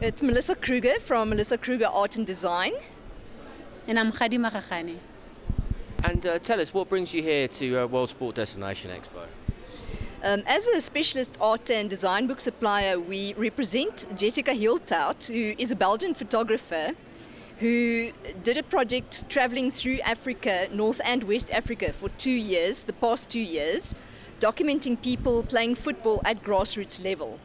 It's Melissa Kruger from Melissa Kruger Art and Design. And I'm Khadi Makhakhani. And tell us, what brings you here to World Sport Destination Expo? As a specialist art and design book supplier, we represent Jessica Heeltout, who is a Belgian photographer who did a project traveling through Africa, North and West Africa, for 2 years, the past 2 years, documenting people playing football at grassroots level.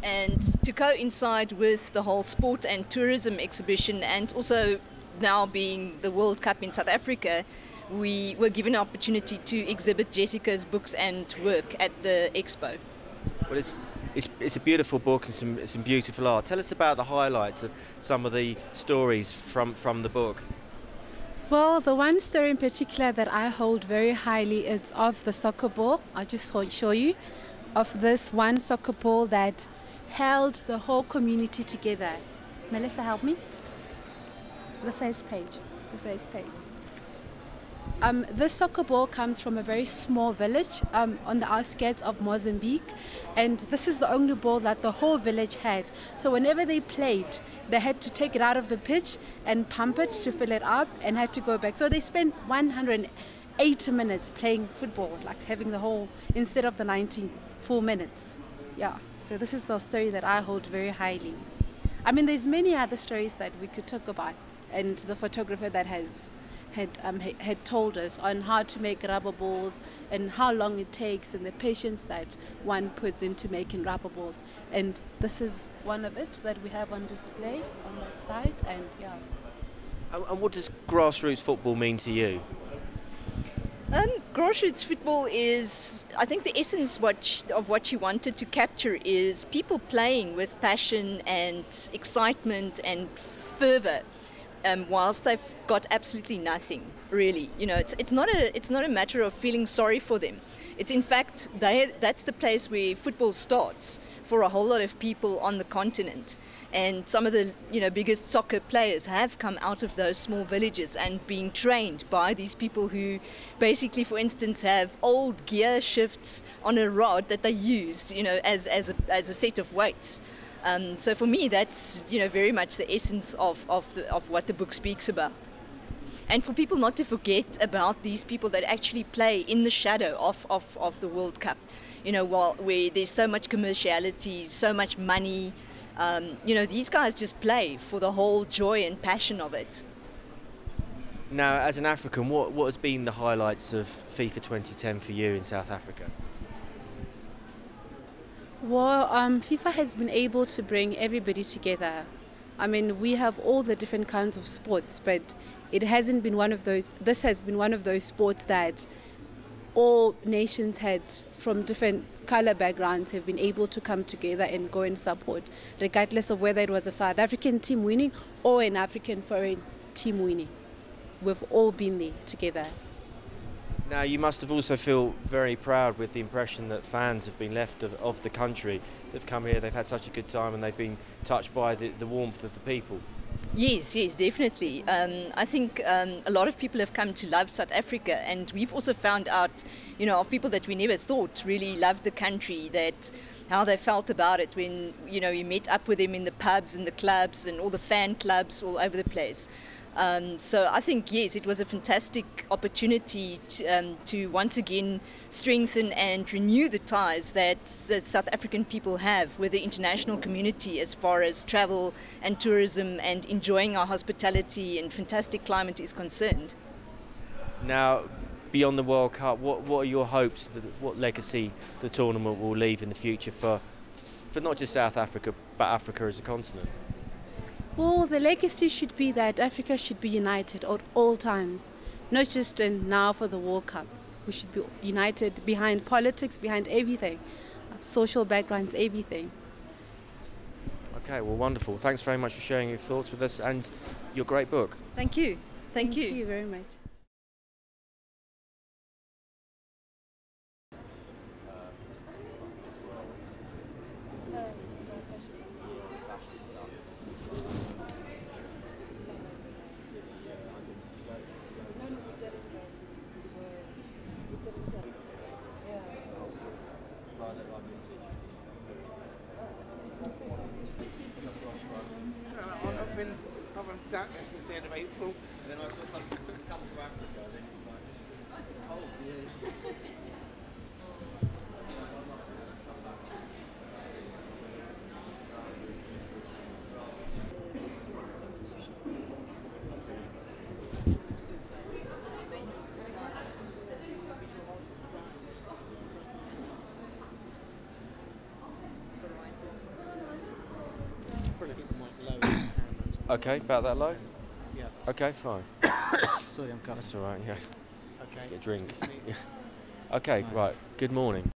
And to coincide with the whole sport and tourism exhibition, and also now being the World Cup in South Africa, we were given an opportunity to exhibit Jessica's books and work at the expo. Well, it's a beautiful book and some beautiful art. Tell us about the highlights of some of the stories from the book. Well, the one story in particular that I hold very highly is of the soccer ball. I'll just show you. Of this one soccer ball that held the whole community together. Melissa, help me. The first page. The first page. This soccer ball comes from a very small village on the outskirts of Mozambique, and this is the only ball that the whole village had. So whenever they played, they had to take it out of the pitch and pump it to fill it up and had to go back. So they spent 108 minutes playing football, like having the whole, instead of the 94 minutes. Yeah, so this is the story that I hold very highly. I mean, there's many other stories that we could talk about, and the photographer that had told us on how to make rubber balls and how long it takes and the patience that one puts into making rubber balls. And this is one of it that we have on display on that side, and yeah. And what does grassroots football mean to you? Grassroots football is, I think, the essence of what she wanted to capture is people playing with passion and excitement and fervour, whilst they've got absolutely nothing, really. You know, it's not a matter of feeling sorry for them. It's in fact that's the place where football starts for a whole lot of people on the continent. And some of the biggest soccer players have come out of those small villages and being trained by these people who basically, for instance, have old gear shifts on a rod that they use, as a set of weights. So for me, that's very much the essence of what the book speaks about. And for people not to forget about these people that actually play in the shadow of the World Cup, where there's so much commerciality, so much money. These guys just play for the whole joy and passion of it. Now, as an African, what has been the highlights of FIFA 2010 for you in South Africa? Well, FIFA has been able to bring everybody together. I mean, we have all the different kinds of sports, but it hasn't been one of those. This has been one of those sports that all nations had from different color backgrounds have been able to come together and go and support, regardless of whether it was a South African team winning or an African foreign team winning. We've all been there together. Now, you must have also feel very proud with the impression that fans have been left of the country. They've come here, they've had such a good time, and they've been touched by the warmth of the people. Yes, definitely. I think a lot of people have come to love South Africa, and we've also found out, of people that we never thought really loved the country, that how they felt about it when, you met up with them in the pubs and the clubs and all the fan clubs all over the place. So I think, yes, it was a fantastic opportunity to once again strengthen and renew the ties that the South African people have with the international community as far as travel and tourism and enjoying our hospitality and fantastic climate is concerned. Now, beyond the World Cup, what are your hopes, what legacy the tournament will leave in the future for not just South Africa, but Africa as a continent? Well, the legacy should be that Africa should be united at all times, not just now for the World Cup. We should be united behind politics, behind everything, social backgrounds, everything. Okay, well, wonderful. Thanks very much for sharing your thoughts with us and your great book. Thank you. Thank you. Thank you very much. been having that since the end of April. And then I sort of come to Africa, and then it's like, it's cold, yeah. Okay, about that low? Yeah. Okay, fine. Sorry, I'm coughing. That's all right, yeah. Okay. Let's get a drink. Excuse me. Okay, right. Good morning.